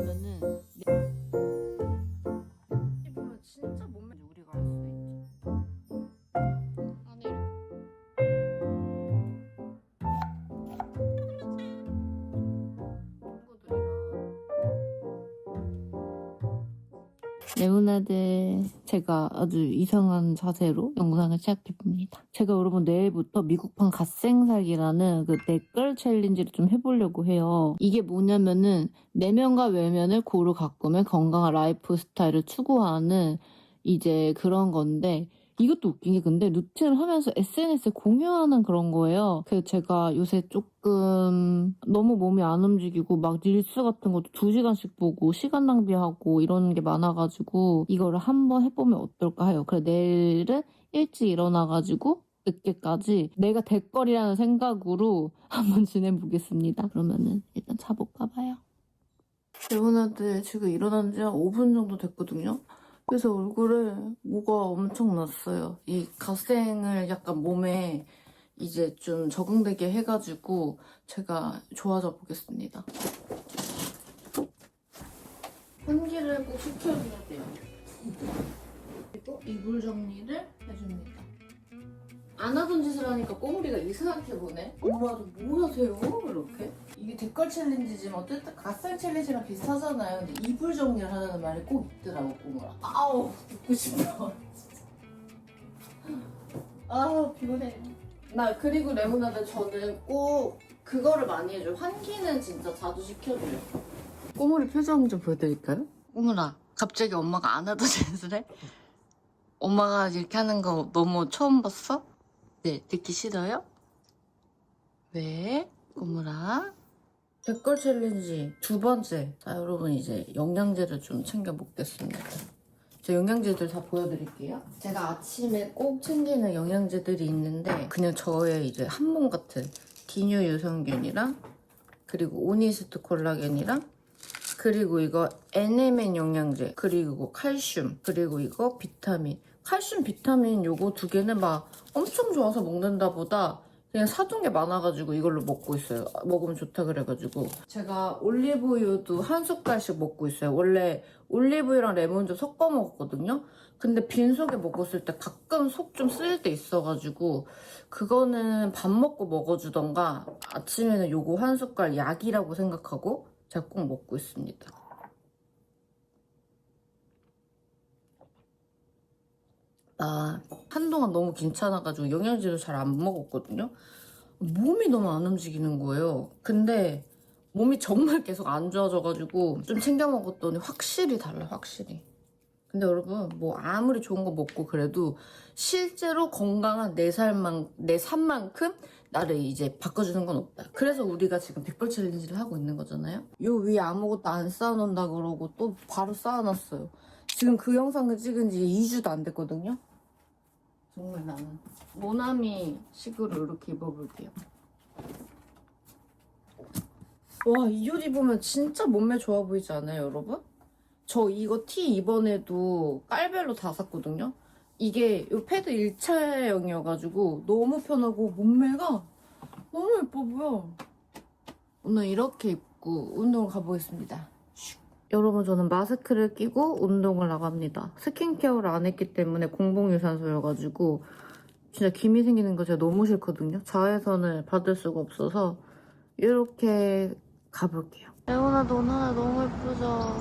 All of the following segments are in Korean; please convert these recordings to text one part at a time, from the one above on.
뭐냐면은 보면 진짜 몸매 우리가 알 수 있지. 안에 레오나드 제가 아주 이상한 자세로 영상을 시작해봅니다. 제가 여러분 내일부터 미국판 갓생살기라는 그 댓글 챌린지를 좀 해보려고 해요. 이게 뭐냐면은 내면과 외면을 고루 가꾸며 건강한 라이프 스타일을 추구하는 이제 그런 건데 이것도 웃긴 게 근데 루틴을 하면서 SNS에 공유하는 그런 거예요. 그래서 제가 요새 조금 너무 몸이 안 움직이고 막 릴스 같은 것도 2시간씩 보고 시간 낭비하고 이러는 게 많아가지고 이거를 한번 해보면 어떨까 해요. 그래 내일은 일찍 일어나가지고 늦게까지 내가 될 거리라는 생각으로 한번 지내보겠습니다. 그러면은 일단 자볼까 봐요. 레오나드 지금 일어난 지 한 5분 정도 됐거든요. 그래서 얼굴에 뭐가 엄청 났어요. 이 갓생을 약간 몸에 이제 좀 적응되게 해가지고 제가 좋아져 보겠습니다. 환기를 꼭 시켜줘야 돼요. 그리고 이불 정리를 해줍니다. 안 하던 짓을 하니까 꼬물이가 이상하게 보네. 엄마도 뭐 하세요? 이렇게. 이게 댓글 챌린지지만 어쨌든 갓살 챌린지랑 비슷하잖아요. 근데 이불 정리를 하는 말이 꼭 있더라고 꼬물아. 아우 듣고 싶어. 아 피곤해. 나 그리고 레모나드 저는 꼭 그거를 많이 해줘요. 환기는 진짜 자주 시켜줘요. 꼬물이 표정 좀 보여드릴까요? 꼬물아 갑자기 엄마가 안 하던 짓을 해? 엄마가 이렇게 하는 거 너무 처음 봤어? 네, 듣기 싫어요? 왜? 꼬물아? 댓글 챌린지 2번째. 자, 여러분 이제 영양제를 좀 챙겨 먹겠습니다. 저 영양제들 다 보여드릴게요. 제가 아침에 꼭 챙기는 영양제들이 있는데 그냥 저의 이제 한 몸 같은 기뉴 유산균이랑 그리고 오니스트 콜라겐이랑 그리고 이거 NMN 영양제 그리고 칼슘 그리고 이거 비타민 칼슘 비타민 요거 2개는 막 엄청 좋아서 먹는다 보다 그냥 사둔 게 많아가지고 이걸로 먹고 있어요. 먹으면 좋다 그래가지고 제가 올리브유도 한 숟갈씩 먹고 있어요. 원래 올리브유랑 레몬 좀 섞어 먹었거든요. 근데 빈속에 먹었을 때 가끔 속 좀 쓰일 때 있어가지고 그거는 밥 먹고 먹어주던가 아침에는 요거 한 숟갈 약이라고 생각하고 제가 꼭 먹고 있습니다. 나 한동안 너무 괜찮아가지고 영양제도 잘 안 먹었거든요. 몸이 너무 안 움직이는 거예요. 근데 몸이 정말 계속 안 좋아져가지고 좀 챙겨 먹었더니 확실히 달라요, 확실히. 근데 여러분 뭐 아무리 좋은 거 먹고 그래도 실제로 건강한 내 삶만큼 나를 이제 바꿔주는 건 없다. 그래서 우리가 지금 댓글 챌린지를 하고 있는 거잖아요. 요 위에 아무것도 안 쌓아놓는다 그러고 또 바로 쌓아놨어요. 지금 그 영상을 찍은 지 2주도 안 됐거든요. 정말 나는 모나미 식으로 이렇게 입어볼게요. 와, 이 옷 입으면 진짜 몸매 좋아 보이지 않아요, 여러분? 저 이거 티 이번에도 깔별로 다 샀거든요. 이게 이 패드 일체형이어가지고 너무 편하고 몸매가 너무 예뻐 보여. 오늘 이렇게 입고 운동을 가보겠습니다. 여러분 저는 마스크를 끼고 운동을 나갑니다. 스킨케어를 안 했기 때문에 공복유산소여가지고 진짜 기미 생기는 거 제가 너무 싫거든요. 자외선을 받을 수가 없어서 이렇게 가볼게요. 레오나 너 하나 너무 예쁘죠?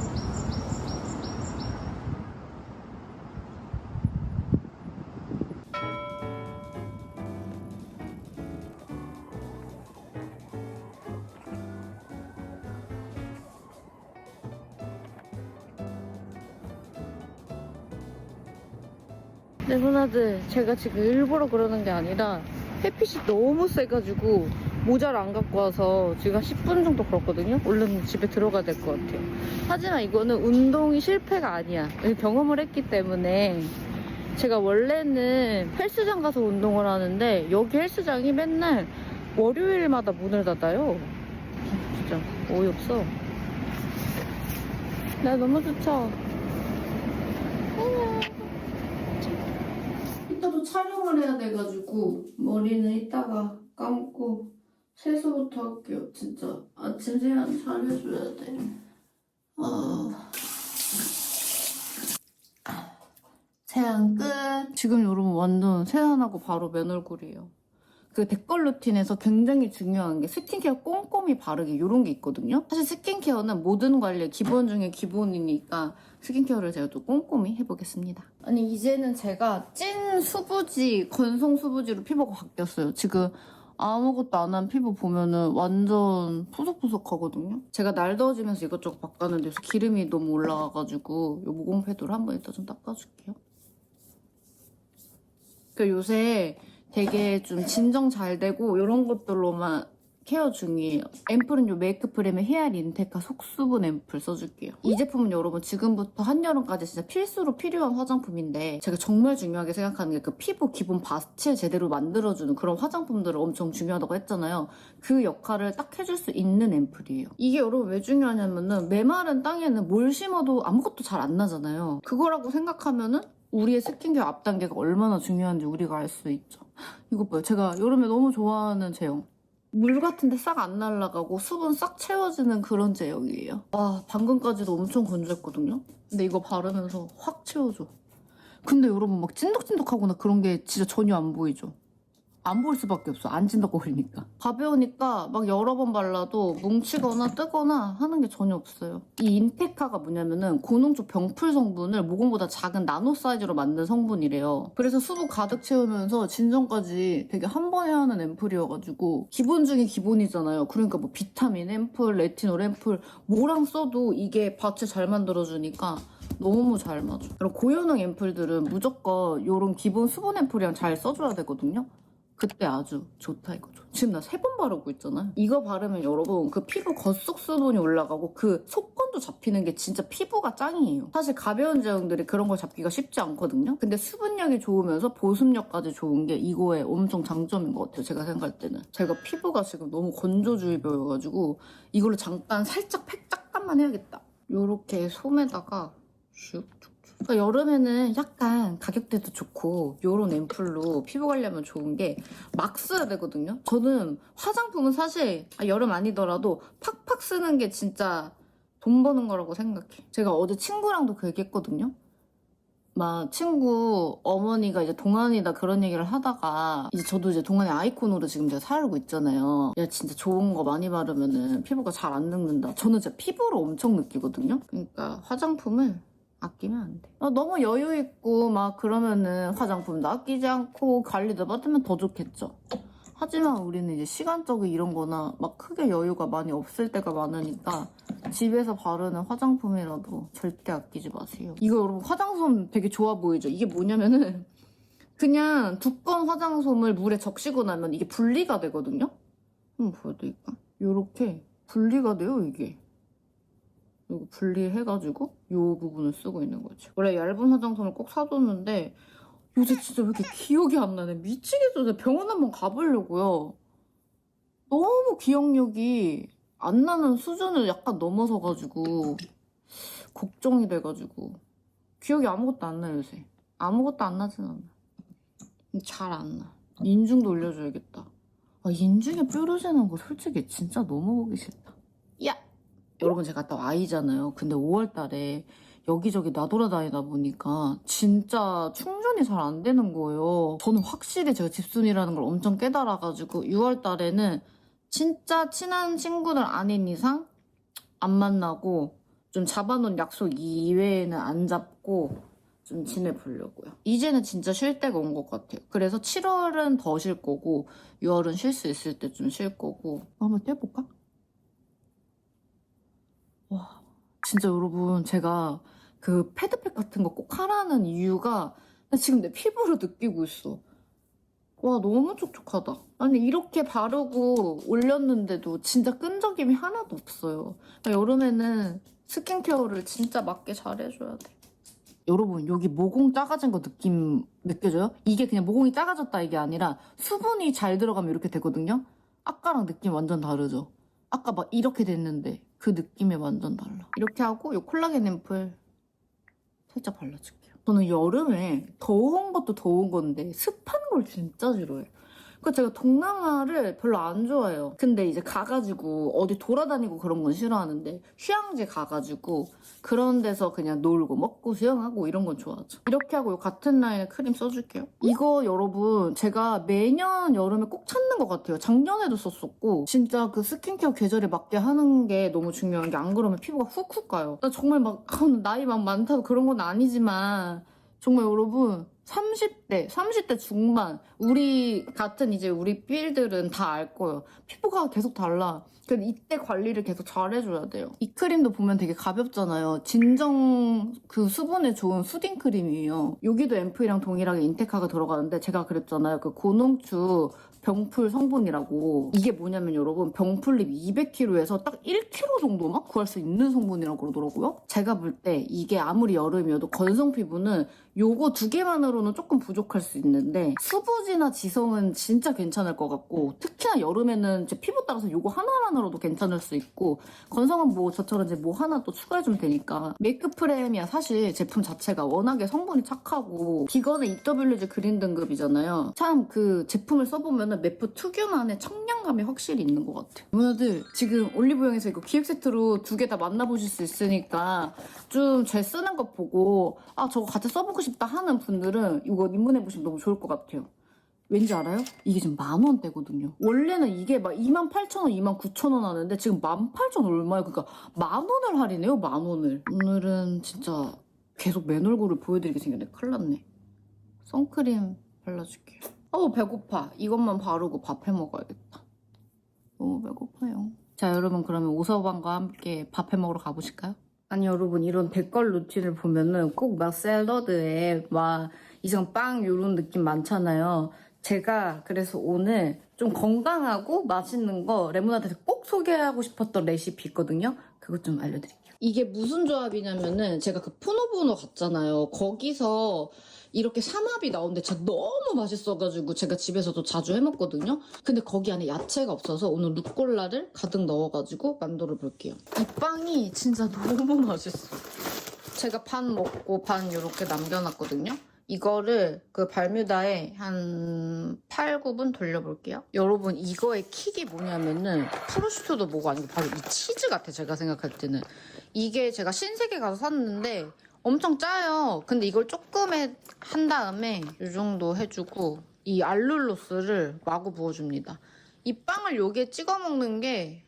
레모나드 제가 지금 일부러 그러는 게 아니라 햇빛이 너무 세가지고 모자를 안 갖고 와서 지금 한 10분 정도 걸었거든요. 얼른 집에 들어가야 될 것 같아요. 하지만 이거는 운동이 실패가 아니야. 경험을 했기 때문에 제가 원래는 헬스장 가서 운동을 하는데 여기 헬스장이 맨날 월요일마다 문을 닫아요. 진짜 어이없어. 나 너무 좋죠? 안녕. 이따도 촬영을 해야 돼가지고 머리는 이따가 감고 세수부터 할게요. 진짜 아침 세안 잘 해줘야 돼. 세안 끝. 지금 여러분 완전 세안하고 바로 맨 얼굴이에요. 그 데컬 루틴에서 굉장히 중요한 게 스킨케어 꼼꼼히 바르기 이런 게 있거든요. 사실 스킨케어는 모든 관리의 기본 중에 기본이니까 스킨케어를 제가 또 꼼꼼히 해보겠습니다. 아니 이제는 제가 찐 수부지, 건성 수부지로 피부가 바뀌었어요. 지금 아무것도 안 한 피부 보면은 완전 푸석푸석하거든요. 제가 날 더워지면서 이것저것 바꿨는데 요새 기름이 너무 올라와가지고 이 모공 패드로 한번 이따 좀 닦아줄게요. 요새 되게 좀 진정 잘 되고 이런 것들로만 케어 중이에요. 앰플은 요 메이크업 프렘의 헤어 인테카 속수분 앰플 써줄게요. 이 제품은 여러분 지금부터 한여름까지 진짜 필수로 필요한 화장품인데 제가 정말 중요하게 생각하는 게 그 피부 기본 바스트 제대로 만들어주는 그런 화장품들을 엄청 중요하다고 했잖아요. 그 역할을 딱 해줄 수 있는 앰플이에요. 이게 여러분 왜 중요하냐면은 메마른 땅에는 뭘 심어도 아무것도 잘 안 나잖아요. 그거라고 생각하면은 우리의 스킨케어 앞 단계가 얼마나 중요한지 우리가 알 수 있죠. 이것 봐요. 제가 여름에 너무 좋아하는 제형. 물 같은데 싹 안 날아가고 수분 싹 채워지는 그런 제형이에요. 와, 방금까지도 엄청 건조했거든요. 근데 이거 바르면서 확 채워줘. 근데 여러분 막 찐득찐득하거나 그런 게 진짜 전혀 안 보이죠? 안 보일 수밖에 없어. 안 찐득거리니까. 가벼우니까 막 여러 번 발라도 뭉치거나 뜨거나 하는 게 전혀 없어요. 이 인테카가 뭐냐면은 고농축 병풀 성분을 모공보다 작은 나노 사이즈로 만든 성분이래요. 그래서 수분 가득 채우면서 진정까지 되게 한 번에 하는 앰플이어가지고 기본 중에 기본이잖아요. 그러니까 뭐 비타민 앰플, 레티놀 앰플 뭐랑 써도 이게 바체 잘 만들어주니까 너무 잘 맞아. 그리고 고효능 앰플들은 무조건 이런 기본 수분 앰플이랑 잘 써줘야 되거든요. 그때 아주 좋다 이거죠. 지금 나 3번 바르고 있잖아요. 이거 바르면 여러분 그 피부 겉속 수분이 올라가고 그 속건도 잡히는 게 진짜 피부가 짱이에요. 사실 가벼운 제형들이 그런 걸 잡기가 쉽지 않거든요. 근데 수분력이 좋으면서 보습력까지 좋은 게 이거의 엄청 장점인 것 같아요. 제가 생각할 때는. 제가 피부가 지금 너무 건조주의보여가지고 이걸로 잠깐 살짝 팩 잠깐만 해야겠다. 요렇게 솜에다가 슉 그러니까 여름에는 약간 가격대도 좋고 요런 앰플로 피부 관리하면 좋은 게 막 써야 되거든요. 저는 화장품은 사실 여름 아니더라도 팍팍 쓰는 게 진짜 돈 버는 거라고 생각해. 제가 어제 친구랑도 그 얘기 했거든요. 막 친구 어머니가 이제 동안이다 그런 얘기를 하다가 이제 저도 이제 동안의 아이콘으로 지금 제가 살고 있잖아요. 야 진짜 좋은 거 많이 바르면은 피부가 잘 안 늙는다. 저는 진짜 피부로 엄청 느끼거든요. 그러니까 화장품을 아끼면 안 돼. 너무 여유 있고 막 그러면은 화장품도 아끼지 않고 관리도 받으면 더 좋겠죠. 하지만 우리는 이제 시간적인 이런 거나 막 크게 여유가 많이 없을 때가 많으니까 집에서 바르는 화장품이라도 절대 아끼지 마세요. 이거 여러분 화장솜 되게 좋아 보이죠? 이게 뭐냐면은 그냥 두꺼운 화장솜을 물에 적시고 나면 이게 분리가 되거든요? 한번 보여드릴까? 이렇게 분리가 돼요 이게. 이거 분리해가지고 이 부분을 쓰고 있는 거죠. 원래 얇은 화장솜을 꼭 사뒀는데 요새 진짜 왜 이렇게 기억이 안 나네. 미치겠어. 병원 한번 가보려고요. 너무 기억력이 안 나는 수준을 약간 넘어서가지고 걱정이 돼가지고 기억이 아무것도 안 나요 요새. 아무것도 안 나진 않아. 잘 안 나. 인중도 올려줘야겠다. 인중에 뾰루지는 거 솔직히 진짜 너무 보기 싫다. 야! 여러분 제가 또 아이잖아요. 근데 5월달에 여기저기 나돌아다니다 보니까 진짜 충전이 잘 안 되는 거예요. 저는 확실히 제가 집순이라는 걸 엄청 깨달아가지고 6월달에는 진짜 친한 친구들 아닌 이상 안 만나고 좀 잡아놓은 약속 이외에는 안 잡고 좀 지내보려고요. 이제는 진짜 쉴 때가 온 것 같아요. 그래서 7월은 더 쉴 거고 6월은 쉴 수 있을 때 좀 쉴 거고 한번 떼볼까? 와 진짜 여러분 제가 그 패드팩 같은 거 꼭 하라는 이유가 지금 내 피부로 느끼고 있어. 와 너무 촉촉하다. 아니 이렇게 바르고 올렸는데도 진짜 끈적임이 하나도 없어요. 여름에는 스킨케어를 진짜 맞게 잘해줘야 돼. 여러분 여기 모공 작아진 거 느껴져요? 이게 그냥 모공이 작아졌다 이게 아니라 수분이 잘 들어가면 이렇게 되거든요. 아까랑 느낌 완전 다르죠? 아까 막 이렇게 됐는데 그 느낌이 완전 달라. 이렇게 하고 이 콜라겐 앰플 살짝 발라줄게요. 저는 여름에 더운 것도 더운 건데 습한 걸 진짜 싫어해. 그러니까 제가 동남아를 별로 안 좋아해요. 근데 이제 가가지고 어디 돌아다니고 그런 건 싫어하는데 휴양지 가가지고 그런 데서 그냥 놀고 먹고 수영하고 이런 건 좋아하죠. 이렇게 하고 이 같은 라인에 크림 써줄게요. 이거 여러분 제가 매년 여름에 꼭 찾는 것 같아요. 작년에도 썼었고 진짜 그 스킨케어 계절에 맞게 하는 게 너무 중요한 게 안 그러면 피부가 훅훅 가요. 나 정말 막 나이 막 많다고 그런 건 아니지만 정말 여러분 30대 중반 우리 같은 이제 우리 필들은 다 알 거예요. 피부가 계속 달라. 그래서 이때 관리를 계속 잘 해줘야 돼요. 이 크림도 보면 되게 가볍잖아요. 진정 그 수분에 좋은 수딩 크림이에요. 여기도 앰플이랑 동일하게 인테카가 들어가는데 제가 그랬잖아요. 그 고농축 병풀 성분이라고. 이게 뭐냐면 여러분 병풀립 200kg에서 딱 1kg 정도만 구할 수 있는 성분이라고 그러더라고요. 제가 볼 때 이게 아무리 여름이어도 건성 피부는 요거 두 개만으로는 조금 부족할 수 있는데 수부지나 지성은 진짜 괜찮을 것 같고 특히나 여름에는 제 피부 따라서 요거 하나만으로도 괜찮을 수 있고 건성은 뭐 저처럼 이제 뭐 하나 또 추가해주면 되니까 메이크업 프렘이야 사실 제품 자체가 워낙에 성분이 착하고 비건의 EWG 그린 등급이잖아요. 참 그 제품을 써보면은 메프 특유만의 청량감이 확실히 있는 것 같아요. 여러분들 지금 올리브영에서 이거 기획 세트로 두 개 다 만나보실 수 있으니까 좀 제 쓰는 거 보고 아 저거 같이 써보고 싶다 하는 분들은 이거 입문해보시면 너무 좋을 것 같아요. 왠지 알아요? 이게 지금 10,000원대거든요. 원래는 이게 막 28,000원, 29,000원 하는데 지금 18,000원 얼마예요? 그러니까 10,000원을 할인해요, 10,000원을. 오늘은 진짜 계속 맨 얼굴을 보여드리게 생겼네. 큰일 났네. 선크림 발라줄게요. 어우 배고파. 이것만 바르고 밥 해먹어야겠다. 너무 배고파요. 자 여러분 그러면 오서방과 함께 밥 해먹으러 가보실까요? 아니 여러분 이런 댓글 루틴을 보면은 꼭 막 샐러드에 막 이상 빵 이런 느낌 많잖아요. 제가 그래서 오늘 좀 건강하고 맛있는 거 레몬아드에서 꼭 소개하고 싶었던 레시피 있거든요. 그것 좀 알려드릴게요. 이게 무슨 조합이냐면은 제가 그 푸노보노 갔잖아요. 거기서 이렇게 삼합이 나오는데 진짜 너무 맛있어가지고 제가 집에서도 자주 해먹거든요. 근데 거기 안에 야채가 없어서 오늘 루꼴라를 가득 넣어가지고 만들어 볼게요. 이 빵이 진짜 너무 맛있어. 제가 반 먹고 반 이렇게 남겨놨거든요. 이거를 그 발뮤다에 한 8, 9분 돌려볼게요. 여러분 이거의 킥이 뭐냐면은 프로슈트도 뭐가 아니고 바로 이 치즈 같아 제가 생각할 때는. 이게 제가 신세계 가서 샀는데 엄청 짜요. 근데 이걸 조금 한 다음에 이 정도 해주고 이 알룰로스를 마구 부어줍니다. 이 빵을 여기에 찍어 먹는 게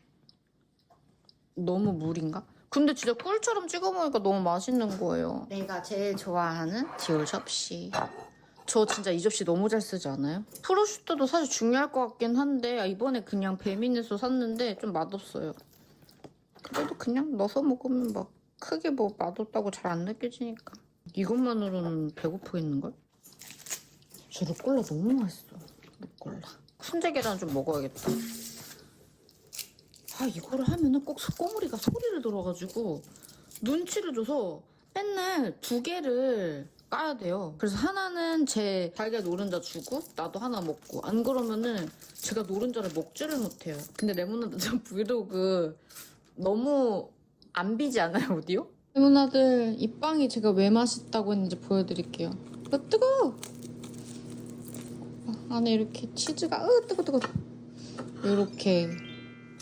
너무 무리인가? 근데 진짜 꿀처럼 찍어 먹으니까 너무 맛있는 거예요. 내가 제일 좋아하는 디올 접시. 저 진짜 이 접시 너무 잘 쓰지 않아요? 프로슈트도 사실 중요할 것 같긴 한데 이번에 그냥 배민에서 샀는데 좀 맛없어요. 그래도 그냥 넣어서 먹으면 막 크게 뭐 맛없다고 잘 안 느껴지니까. 이것만으로는 배고프겠는걸? 저 루꼴라 너무 맛있어. 루꼴라. 훈제 계란 좀 먹어야겠다. 아 이거를 하면은 꼭 꼬물이가 소리를 들어가지고 눈치를 줘서 맨날 두 개를 까야 돼요. 그래서 하나는 제 달걀 노른자 주고 나도 하나 먹고 안 그러면은 제가 노른자를 먹지를 못해요. 근데 레몬아드 전 브이로그 너무 안 비지 않아요 오디오? 레몬아드 이 빵이 제가 왜 맛있다고 했는지 보여드릴게요. 뜨거워! 안에 이렇게 치즈가 뜨거워 이렇게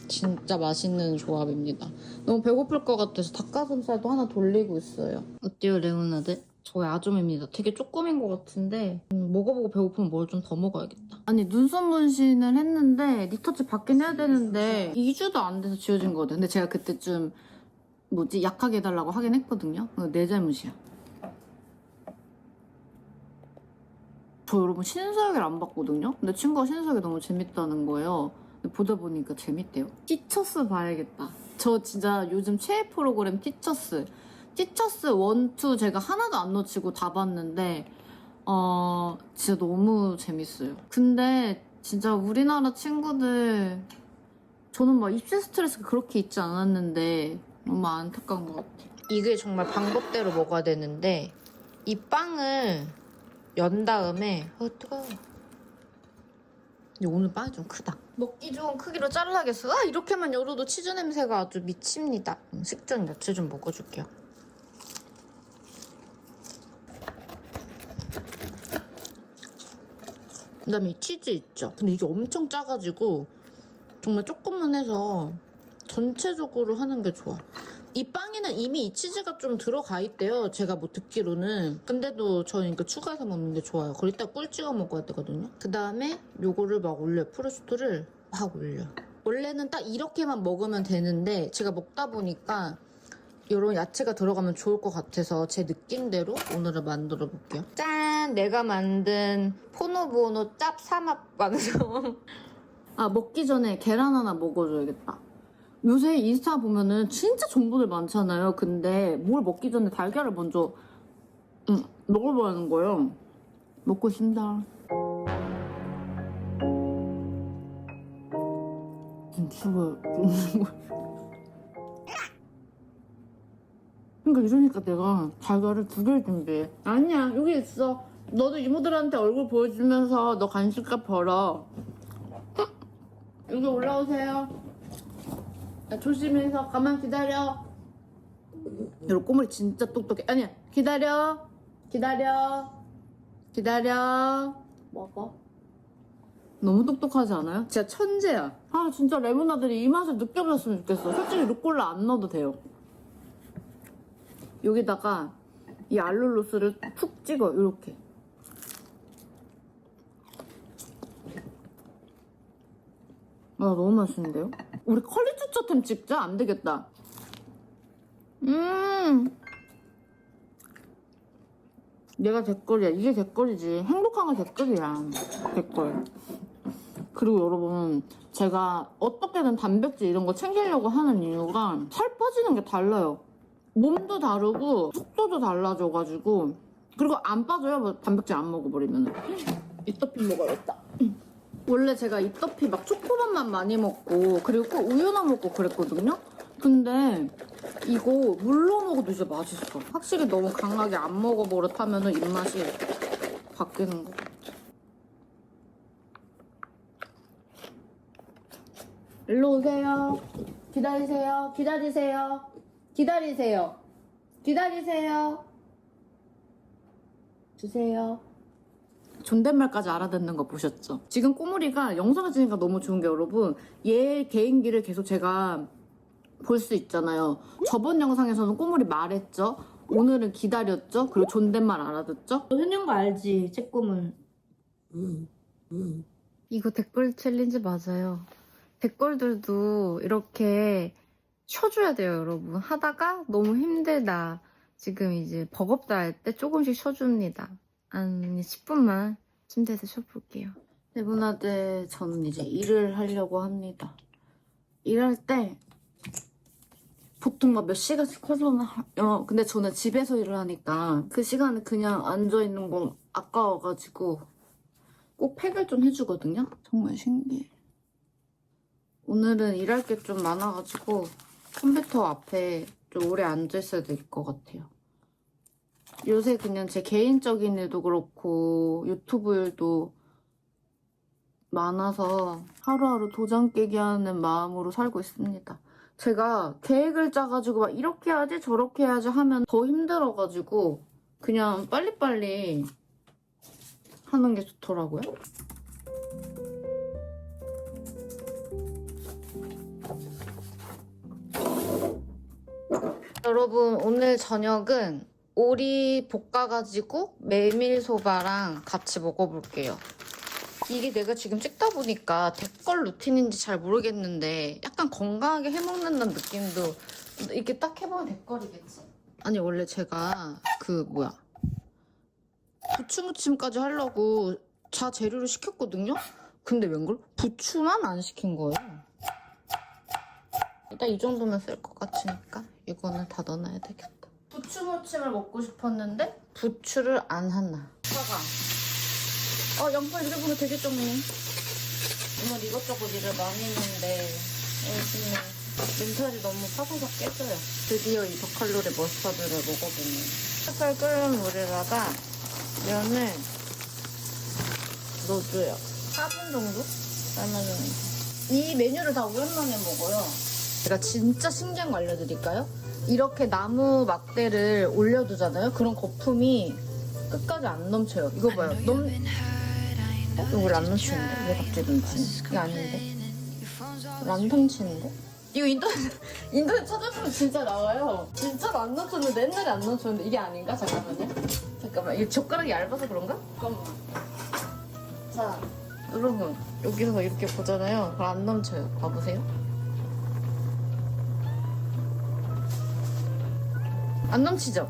진짜 맛있는 조합입니다. 너무 배고플 것 같아서 닭가슴살도 하나 돌리고 있어요. 어때요 레몬아드? 저의 아점입니다. 되게 조금인 것 같은데 먹어보고 배고프면 뭘 좀 더 먹어야겠다. 아니 눈썹 문신을 했는데 리터치 받긴 해야 되는데 2주도 안 돼서 지워진 거거든요. 근데 제가 그때 좀 약하게 해달라고 하긴 했거든요. 내 잘못이야. 저 여러분 신서유기를 안 봤거든요. 근데 친구가 신서유기 너무 재밌다는 거예요. 보다 보니까 재밌대요. 티처스 봐야겠다. 저 진짜 요즘 최애 프로그램 티처스 1, 2 제가 하나도 안 놓치고 다 봤는데 진짜 너무 재밌어요. 근데 진짜 우리나라 친구들 저는 막 입시 스트레스가 그렇게 있지 않았는데 너무 안타까운 것 같아요. 이게 정말 방법대로 먹어야 되는데 이 빵을 연 다음에 뜨거워. 근데 오늘 빵이 좀 크다. 먹기 좋은 크기로 잘라야겠어. 이렇게만 열어도 치즈 냄새가 아주 미칩니다. 식전 야채 좀 먹어줄게요. 그다음에 이 치즈 있죠. 근데 이게 엄청 짜가지고 정말 조금만 해서 전체적으로 하는 게 좋아. 이 빵에는 이미 이 치즈가 좀 들어가 있대요. 제가 뭐 듣기로는. 근데도 저는 이거 추가해서 먹는 게 좋아요. 그리고 이따 꿀 찍어 먹어야 되거든요. 그 다음에 요거를 막 올려요. 프로슈트를 막 올려. 원래는 딱 이렇게만 먹으면 되는데 제가 먹다 보니까 이런 야채가 들어가면 좋을 것 같아서 제 느낌대로 오늘은 만들어 볼게요. 짠! 내가 만든 포노보노 짭 삼합 완성. 아, 먹기 전에 계란 하나 먹어줘야겠다. 요새 인스타 보면은 진짜 정보들 많잖아요. 근데 뭘 먹기 전에 달걀을 먼저 먹어보라는 거예요. 먹고 싶다. 죽어요. 그러니까 이러니까 내가 달걀을 2개를 준비해. 아니야, 여기 있어. 너도 이모들한테 얼굴 보여주면서 너 간식값 벌어. 여기 올라오세요. 야, 조심해서 가만 기다려. 여러분, 꼬물이 진짜 똑똑해. 아니야, 기다려. 먹어. 너무 똑똑하지 않아요? 진짜 천재야. 아, 진짜 레모나들이 이 맛을 느껴보셨으면 좋겠어. 솔직히 루꼴라 안 넣어도 돼요. 여기다가 이 알룰로스를 푹 찍어, 이렇게. 아, 너무 맛있는데요? 우리 컬리추처템 찍자? 안 되겠다. 얘가 댓글이야. 이게 댓글이지. 행복한 거 댓글이야. 댓글. 그리고 여러분, 제가 어떻게든 단백질 이런 거 챙기려고 하는 이유가 살 빠지는 게 달라요. 몸도 다르고 속도도 달라져가지고. 그리고 안 빠져요. 뭐 단백질 안 먹어버리면. 이토피 먹어야겠다. 원래 제가 이토피 막 초코맛만 많이 먹고 그리고 꼭 우유나 먹고 그랬거든요. 근데 이거 물로 먹어도 진짜 맛있어. 확실히 너무 강하게 안 먹어버릇하면 입맛이 바뀌는 것 같아. 일로 오세요. 기다리세요. 주세요. 존댓말까지 알아듣는 거 보셨죠? 지금 꼬물이가 영상을 찍으니까 너무 좋은 게 여러분, 얘 개인기를 계속 제가 볼 수 있잖아요. 저번 영상에서는 꼬물이 말했죠? 오늘은 기다렸죠? 그리고 존댓말 알아듣죠? 해는 거 알지? 쬐꼬물. 이거 댓글 챌린지 맞아요. 댓글들도 이렇게 쉬어줘야 돼요, 여러분. 하다가 너무 힘들다. 지금 이제 버겁다 할 때 조금씩 쉬어줍니다. 한 10분만 침대에서 쉬어볼게요. 레모나드, 저는 이제 일을 하려고 합니다. 일할 때 보통 막 몇 시간씩 커서는 근데 저는 집에서 일을 하니까 그 시간에 그냥 앉아있는 건 아까워가지고 꼭 팩을 좀 해주거든요. 정말 신기해. 오늘은 일할 게 좀 많아가지고 컴퓨터 앞에 좀 오래 앉아있어야 될 것 같아요. 요새 그냥 제 개인적인 일도 그렇고 유튜브 일도 많아서 하루하루 도장 깨기 하는 마음으로 살고 있습니다. 제가 계획을 짜가지고 막 이렇게 해야지 저렇게 해야지 하면 더 힘들어가지고 그냥 빨리빨리 하는 게 좋더라고요. 여러분, 오늘 저녁은 오리 볶아가지고 메밀소바랑 같이 먹어볼게요. 이게 내가 지금 찍다 보니까 댓글 루틴인지 잘 모르겠는데 약간 건강하게 해먹는다는 느낌도 이렇게 딱 해보면 댓글이겠지? 아니, 원래 제가 부추무침까지 하려고 자재료를 시켰거든요? 근데 웬걸? 부추만 안 시킨 거예요. 일단 이 정도면 쓸 것 같으니까 이거는 다 넣어놔야 되겠다. 부추무침을 먹고 싶었는데 부추를 안 하나. 양파 이래 보면 되게 적네. 오늘 이것저것 일을 많이 했는데 열심히 멘탈이 너무 파고서 깨져요. 드디어 이 저칼로리 머스타드를 먹어보네. 살살 끓는 물에다가 면을 넣어줘요. 4분 정도 삶아주는 거. 이 메뉴를 다 오랜만에 먹어요. 제가 진짜 신기한 거 알려드릴까요? 이렇게 나무 막대를 올려두잖아요. 그런 거품이 끝까지 안 넘쳐요. 이거 봐요. 이거 란던 치는데? 왜 갑자기 눈치는? 이게 아닌데? 란던 치는데? 이거 인터넷 찾아보면 진짜 나와요. 진짜로 안 넘쳤는데 옛날에 안 넘쳤는데 이게 아닌가? 잠깐만요. 잠깐만 이게 젓가락이 얇아서 그런가? 잠깐만. 자 여러분 여기서 이렇게 보잖아요. 그럼 안 넘쳐요. 봐보세요. 안 넘치죠?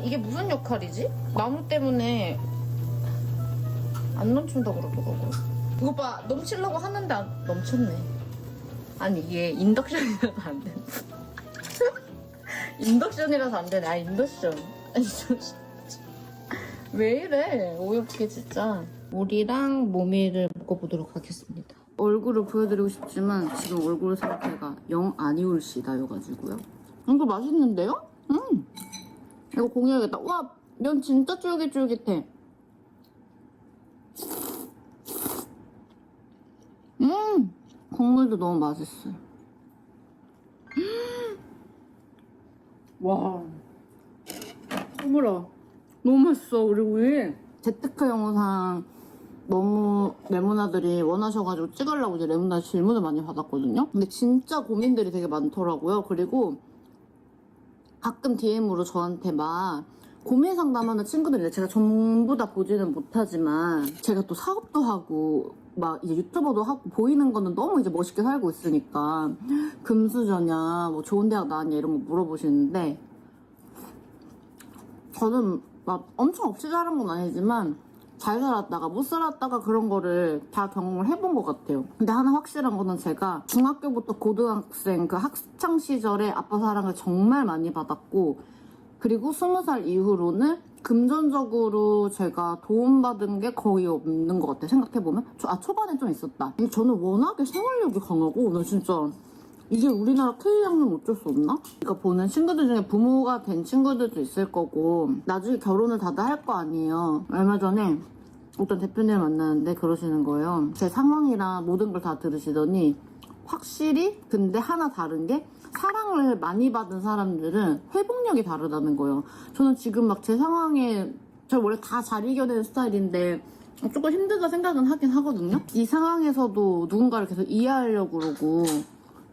이게 무슨 역할이지? 나무 때문에 안 넘친다고 그러더라고요. 이거 봐, 넘치려고 하는데 안 넘쳤네. 아니, 이게 인덕션이라서 안 되네. 인덕션이라서 안 되네. 인덕션. 왜 이래? 어이없게 진짜. 오리랑 모미를 먹어보도록 하겠습니다. 얼굴을 보여드리고 싶지만 지금 얼굴 상태가 영 아니올시다여가지고요. 이거 맛있는데요? 이거 공유해야겠다. 와, 면 진짜 쫄깃쫄깃해. 국물도 너무 맛있어요. 와, 어머나, 너무 맛있어. 그리고 이 재테크 영상 너무 레모나들이 원하셔가지고 찍으려고 이제 레모나 질문을 많이 받았거든요. 근데 진짜 고민들이 되게 많더라고요. 그리고 가끔 DM으로 저한테 막 고민 상담하는 친구들인데 제가 전부 다 보지는 못하지만 제가 또 사업도 하고 막 이제 유튜버도 하고 보이는 거는 너무 이제 멋있게 살고 있으니까 금수저냐 뭐 좋은 대학 나왔냐 이런 거 물어보시는데 저는 막 엄청 없이 자란 건 아니지만 잘 살았다가 못 살았다가 그런 거를 다 경험을 해본 것 같아요. 근데 하나 확실한 거는 제가 중학교부터 고등학생 그 학창 시절에 아빠 사랑을 정말 많이 받았고 그리고 20살 이후로는 금전적으로 제가 도움받은 게 거의 없는 것 같아요. 생각해보면 초반에 좀 있었다. 근데 저는 워낙에 생활력이 강하고 나 진짜 이게 우리나라 K양은 어쩔 수 없나? 그러니까 보는 친구들 중에 부모가 된 친구들도 있을 거고 나중에 결혼을 다들 할 거 아니에요. 얼마 전에 어떤 대표님을 만나는데 그러시는 거예요. 제 상황이랑 모든 걸 다 들으시더니 확실히 근데 하나 다른 게 사랑을 많이 받은 사람들은 회복력이 다르다는 거예요. 저는 지금 막 제 상황에 저 원래 다 잘 이겨내는 스타일인데 조금 힘들다 생각은 하긴 하거든요. 이 상황에서도 누군가를 계속 이해하려고 그러고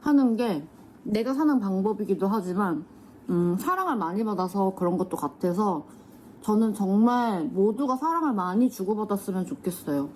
하는 게 내가 사는 방법이기도 하지만 사랑을 많이 받아서 그런 것도 같아서 저는 정말 모두가 사랑을 많이 주고받았으면 좋겠어요.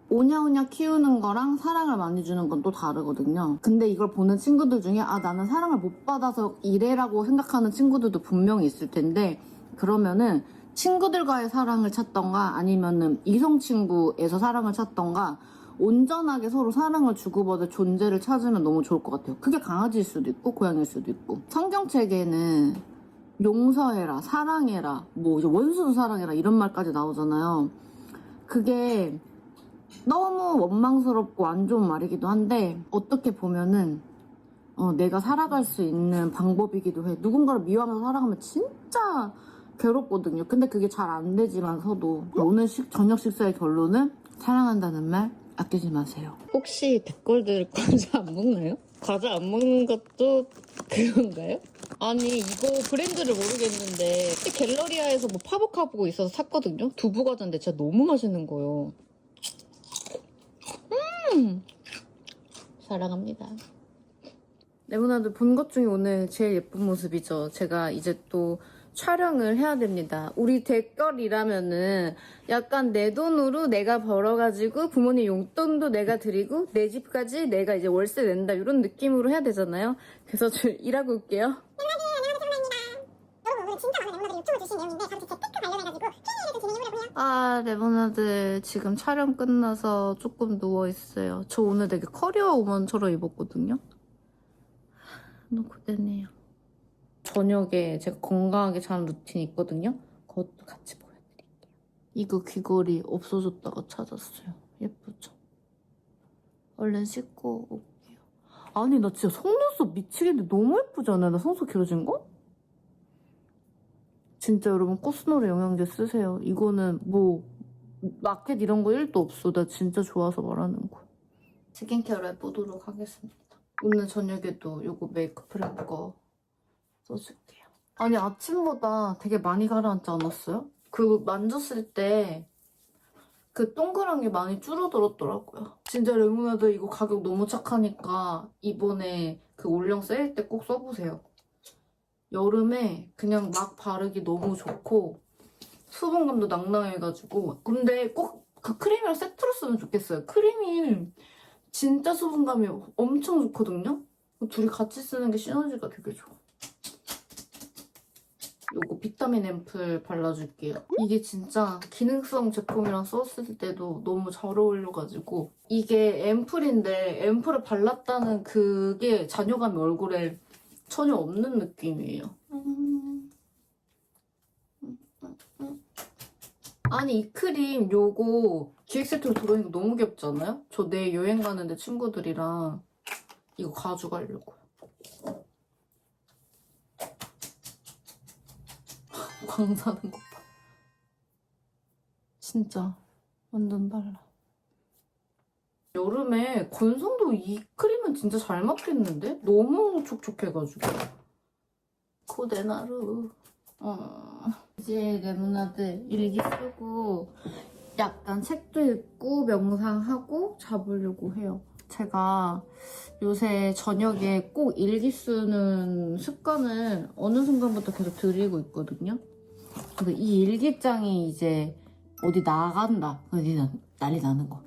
오냐오냐 키우는 거랑 사랑을 많이 주는 건 또 다르거든요. 근데 이걸 보는 친구들 중에 나는 사랑을 못 받아서 이래라고 생각하는 친구들도 분명히 있을 텐데 그러면은 친구들과의 사랑을 찾던가 아니면은 이성 친구에서 사랑을 찾던가 온전하게 서로 사랑을 주고받을 존재를 찾으면 너무 좋을 것 같아요. 그게 강아지일 수도 있고 고양이일 수도 있고 성경책에는 용서해라, 사랑해라, 뭐 이제 원수도 사랑해라 이런 말까지 나오잖아요. 그게 너무 원망스럽고 안 좋은 말이기도 한데 어떻게 보면은 내가 살아갈 수 있는 방법이기도 해. 누군가를 미워하면서 살아가면 진짜 괴롭거든요. 근데 그게 잘 안 되지만서도 오늘 저녁 식사의 결론은 사랑한다는 말 아끼지 마세요. 혹시 댓글들 과자 안 먹나요? 과자 안 먹는 것도 그건가요? 아니 이거 브랜드를 모르겠는데 갤러리아에서 뭐 파보카보고 있어서 샀거든요. 두부 과자인데 진짜 너무 맛있는 거예요. 사랑합니다. 레모나드 본 것 중에 오늘 제일 예쁜 모습이죠. 제가 이제 또 촬영을 해야 됩니다. 우리 댓글이라면은 약간 내 돈으로 내가 벌어가지고 부모님 용돈도 내가 드리고 내 집까지 내가 이제 월세 낸다 이런 느낌으로 해야 되잖아요. 그래서 저 일하고 올게요. 여러분 오늘 진짜 많은 레모나들이 요청을 주신 내용인데 바로 제 재테크 관련해가지고 Q&A를 좀 진행을 해보려고 해요. 레모나드 지금 촬영 끝나서 조금 누워있어요. 저 오늘 되게 커리어 우먼처럼 입었거든요. 너무 고되네요. 저녁에 제가 건강하게 자는 루틴이 있거든요. 그것도 같이 보여드릴게요. 이거 귀걸이 없어졌다가 찾았어요. 예쁘죠? 얼른 씻고 올게요. 아니 나 진짜 속눈썹 미치겠는데 너무 예쁘지 않아요? 나 속눈썹 길어진 거? 진짜 여러분 코스노르 영양제 쓰세요. 이거는 뭐 마켓 이런 거 1도 없어. 나 진짜 좋아서 말하는 거. 스킨케어를 해보도록 하겠습니다. 오늘 저녁에도 요거 메이크업 프랩 거 써줄게요. 아니 아침보다 되게 많이 가라앉지 않았어요? 그 만졌을 때 그 동그란 게 많이 줄어들었더라고요. 진짜 레모나드 이거 가격 너무 착하니까 이번에 그 올영 세일 때 꼭 써보세요. 여름에 그냥 막 바르기 너무 좋고 수분감도 낭낭해가지고. 근데 꼭 그 크림이랑 세트로 쓰면 좋겠어요. 크림이 진짜 수분감이 엄청 좋거든요? 둘이 같이 쓰는 게 시너지가 되게 좋아. 요거 비타민 앰플 발라줄게요. 이게 진짜 기능성 제품이랑 썼을 때도 너무 잘 어울려가지고. 이게 앰플인데 앰플을 발랐다는 그게 잔여감이 얼굴에 전혀 없는 느낌이에요. 아니 이 크림 요거 기획 세트로 들어있는 거 너무 귀엽지 않아요? 저 내일 여행 가는데 친구들이랑 이거 가져가려고요. 광사는 것 봐. 진짜 완전 달라. 여름에 건성도 이 크림은 진짜 잘 맞겠는데? 너무 촉촉해가지고. 코데나루. 이제 레모나드 일기 쓰고 약간 책도 읽고 명상하고 자보려고 해요. 제가 요새 저녁에 꼭 일기 쓰는 습관을 어느 순간부터 계속 들이고 있거든요. 그래서 이 일기장이 이제 어디 나간다. 난리 나는 거.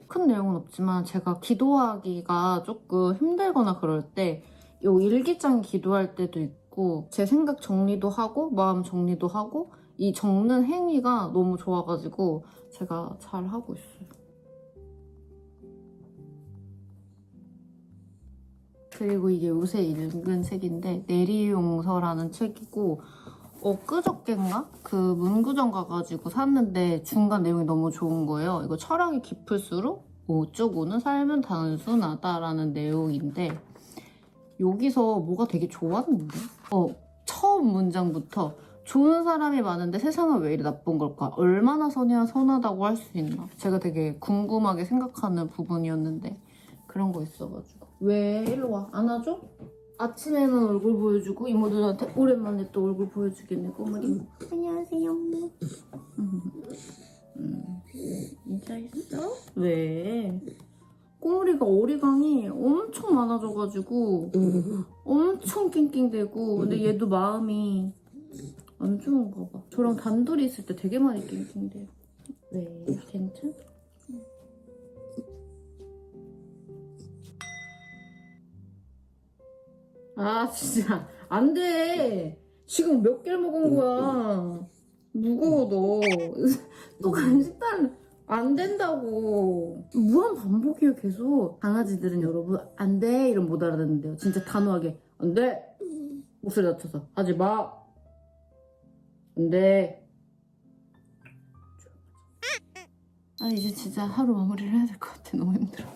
큰 내용은 없지만 제가 기도하기가 조금 힘들거나 그럴 때 이 일기장 기도할 때도 있고 제 생각 정리도 하고 마음 정리도 하고 이 적는 행위가 너무 좋아가지고 제가 잘 하고 있어요. 그리고 이게 요새 읽은 책인데 내리용서라는 책이고 엊그저껜가? 그 문구점 가가지고 샀는데 중간 내용이 너무 좋은 거예요. 이거 철학이 깊을수록 오쭈구는 삶은 단순하다라는 내용인데 여기서 뭐가 되게 좋았는데? 처음 문장부터 좋은 사람이 많은데 세상은 왜 이리 나쁜 걸까? 얼마나 선해야 선하다고 할 수 있나? 제가 되게 궁금하게 생각하는 부분이었는데 그런 거 있어가지고. 왜? 일로 와. 안아줘? 아침에는 얼굴 보여주고 이모들한테 오랜만에 또 얼굴 보여주겠네. 꼬물이. 안녕하세요. 인사했어? 왜? 꼬물이가 어리광이 엄청 많아져가지고 엄청 낑낑대고. 근데 얘도 마음이 안 좋은가 봐. 저랑 단둘이 있을 때 되게 많이 낑낑대요. 왜? 괜찮아? 아 진짜 안 돼. 지금 몇 개를 먹은 거야. 무거워 너. 또 간식 딸 안 된다고. 무한 반복이에요 계속. 강아지들은 여러분 안 돼 이러면 못 알아듣는데요. 진짜 단호하게 안 돼. 목소리 낮춰서 하지 마. 안 돼. 아 이제 진짜 하루 마무리를 해야 될 것 같아. 너무 힘들어.